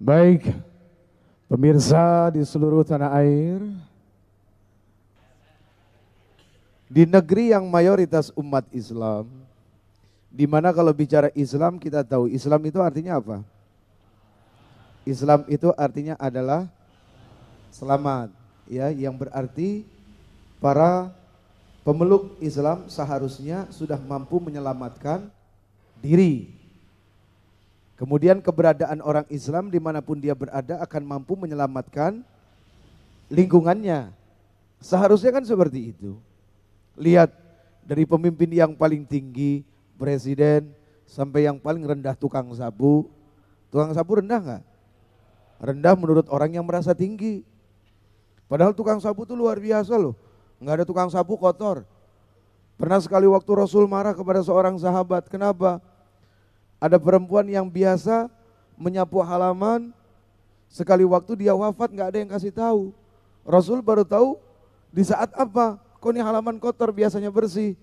Baik, pemirsa di seluruh tanah air, di negeri yang mayoritas umat Islam, di mana kalau bicara Islam kita tahu Islam itu artinya apa? Islam itu artinya adalah selamat, ya, yang berarti para pemeluk Islam seharusnya sudah mampu menyelamatkan diri. Kemudian keberadaan orang Islam dimanapun dia berada akan mampu menyelamatkan lingkungannya. Seharusnya kan seperti itu. Lihat dari pemimpin yang paling tinggi, presiden, sampai yang paling rendah tukang sapu. Tukang sapu rendah nggak? Rendah menurut orang yang merasa tinggi. Padahal tukang sapu itu luar biasa loh. Nggak ada tukang sapu kotor. Pernah sekali waktu Rasul marah kepada seorang sahabat. Kenapa? Ada perempuan yang biasa menyapu halaman, sekali waktu dia wafat nggak ada yang kasih tahu. Rasul baru tahu di saat apa? Kok ini halaman kotor biasanya bersih.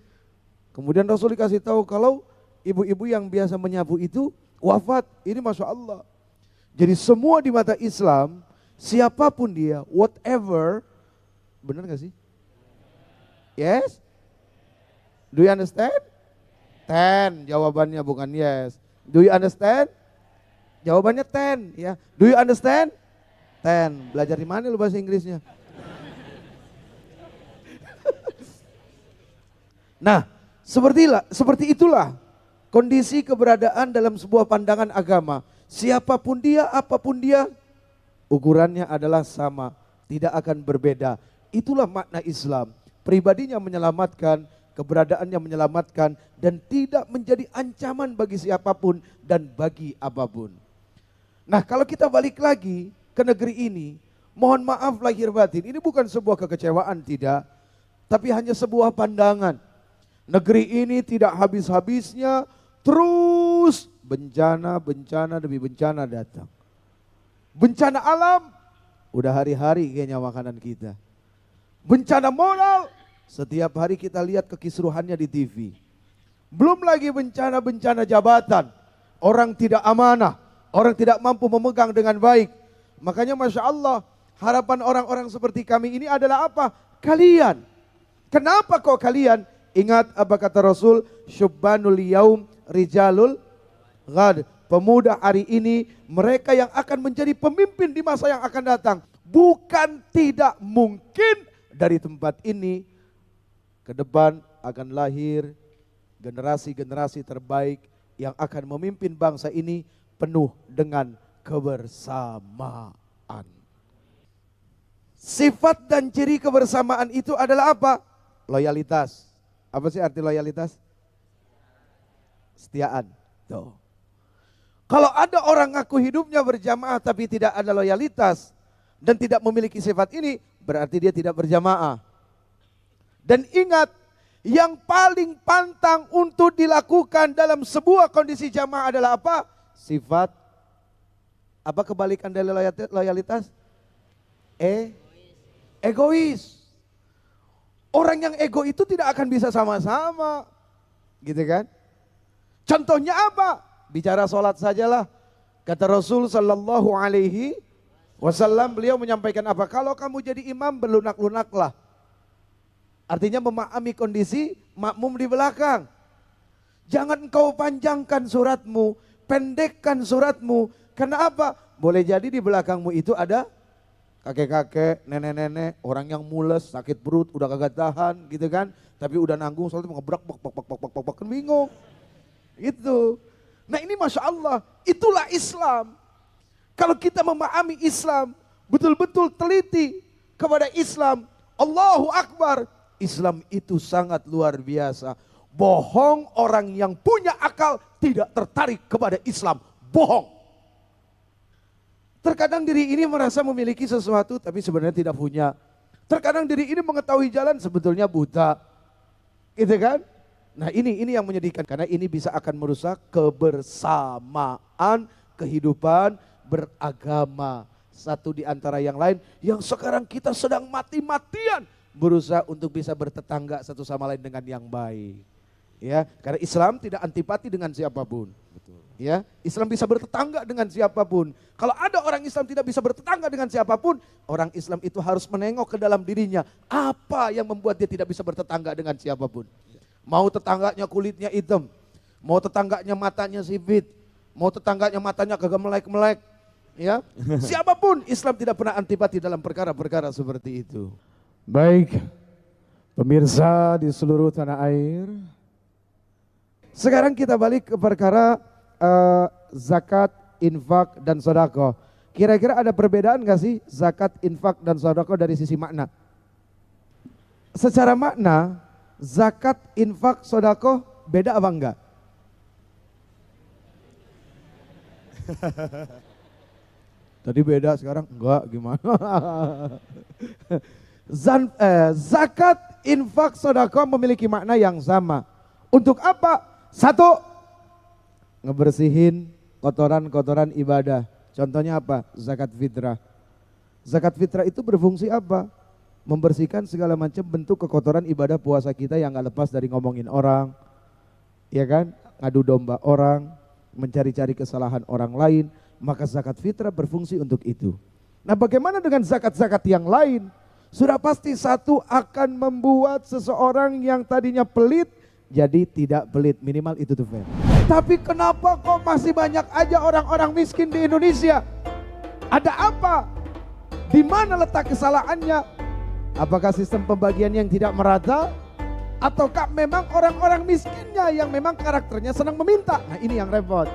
Kemudian Rasul dikasih tahu kalau ibu-ibu yang biasa menyapu itu wafat. Ini Masya Allah. Jadi semua di mata Islam, siapapun dia, whatever, benar gak sih? Yes? Do you understand? 10 jawabannya bukan yes. Do you understand? Jawabannya 10 ya. Do you understand? 10. Belajar di mana lu bahasa Inggrisnya? Nah, seperti itulah kondisi keberadaan dalam sebuah pandangan agama. Siapapun dia, apapun dia, ukurannya adalah sama, tidak akan berbeda. Itulah makna Islam. Pribadinya menyelamatkan, keberadaannya menyelamatkan, dan tidak menjadi ancaman bagi siapapun dan bagi apapun. Nah, kalau kita balik lagi ke negeri ini, mohon maaf lahir batin, ini bukan sebuah kekecewaan, tidak, tapi hanya sebuah pandangan. Negeri ini tidak habis-habisnya terus bencana demi bencana datang. Bencana alam, udah hari-hari kayaknya makanan kita. Bencana moral, setiap hari kita lihat kekisruhannya di TV. Belum lagi bencana-bencana jabatan. Orang tidak amanah, orang tidak mampu memegang dengan baik. Makanya Masya Allah, harapan orang-orang seperti kami ini adalah apa? Kalian. Kenapa kok kalian? Ingat apa kata Rasul? Syubbanul yaum rijalul ghad. Pemuda hari ini, mereka yang akan menjadi pemimpin di masa yang akan datang. Bukan tidak mungkin dari tempat ini ke depan akan lahir generasi-generasi terbaik yang akan memimpin bangsa ini penuh dengan kebersamaan. Sifat dan ciri kebersamaan itu adalah apa? Loyalitas. Apa sih arti loyalitas? Setiaan. Tuh. Kalau ada orang ngaku hidupnya berjamaah tapi tidak ada loyalitas dan tidak memiliki sifat ini, berarti dia tidak berjamaah. Dan ingat, yang paling pantang untuk dilakukan dalam sebuah kondisi jamaah adalah apa? Sifat. Apa kebalikan dari loyalitas? Egois. Orang yang ego itu tidak akan bisa sama-sama. Gitu kan? Contohnya apa? Bicara sholat sajalah. Kata Rasul sallallahu alaihi wasallam, beliau menyampaikan apa? Kalau kamu jadi imam, berlunak-lunaklah. Artinya memahami kondisi makmum di belakang. Jangan engkau panjangkan suratmu, pendekkan suratmu. Karena apa? Boleh jadi di belakangmu itu ada kakek-kakek, nenek-nenek, orang yang mules, sakit perut, udah kagak tahan gitu kan. Tapi udah nanggung, soalnya ngebrak, kan bingung. Itu. Nah ini Masya Allah, itulah Islam. Kalau kita memahami Islam, betul-betul teliti kepada Islam, Allahu Akbar, Islam itu sangat luar biasa. Bohong orang yang punya akal tidak tertarik kepada Islam. Bohong. Terkadang diri ini merasa memiliki sesuatu tapi sebenarnya tidak punya. Terkadang diri ini mengetahui jalan sebetulnya buta. Gitu kan? Nah ini yang menyedihkan karena ini bisa akan merusak kebersamaan kehidupan beragama. Satu di antara yang lain yang sekarang kita sedang mati-matian berusaha untuk bisa bertetangga satu sama lain dengan yang baik. Ya, karena Islam tidak antipati dengan siapapun. Betul. Ya, Islam bisa bertetangga dengan siapapun. Kalau ada orang Islam tidak bisa bertetangga dengan siapapun, orang Islam itu harus menengok ke dalam dirinya. Apa yang membuat dia tidak bisa bertetangga dengan siapapun? Mau tetangganya kulitnya hitam, mau tetangganya matanya sipit, mau tetangganya matanya kagak melek-melek. Ya, siapapun Islam tidak pernah antipati dalam perkara-perkara seperti itu. Baik, pemirsa di seluruh tanah air. Sekarang kita balik ke perkara zakat, infak, dan sodako. Kira-kira ada perbedaan gak sih zakat, infak, dan sodako dari sisi makna? Secara makna, zakat, infak, sodako beda apa enggak? Tadi beda, sekarang enggak, gimana? Zakat, infak, sodako memiliki makna yang sama. Untuk apa? Satu, ngebersihin kotoran-kotoran ibadah. Contohnya apa? Zakat fitrah. Zakat fitrah itu berfungsi apa? Membersihkan segala macam bentuk kekotoran ibadah puasa kita yang gak lepas dari ngomongin orang, ya kan? Ngadu domba orang, mencari-cari kesalahan orang lain. Maka zakat fitrah berfungsi untuk itu. Nah, bagaimana dengan zakat-zakat yang lain? Sudah pasti satu akan membuat seseorang yang tadinya pelit jadi tidak pelit, minimal itu tuh fair. Tapi kenapa kok masih banyak aja orang-orang miskin di Indonesia? Ada apa? Di mana letak kesalahannya? Apakah sistem pembagian yang tidak merata? Ataukah memang orang-orang miskinnya yang memang karakternya senang meminta? Nah, ini yang repot.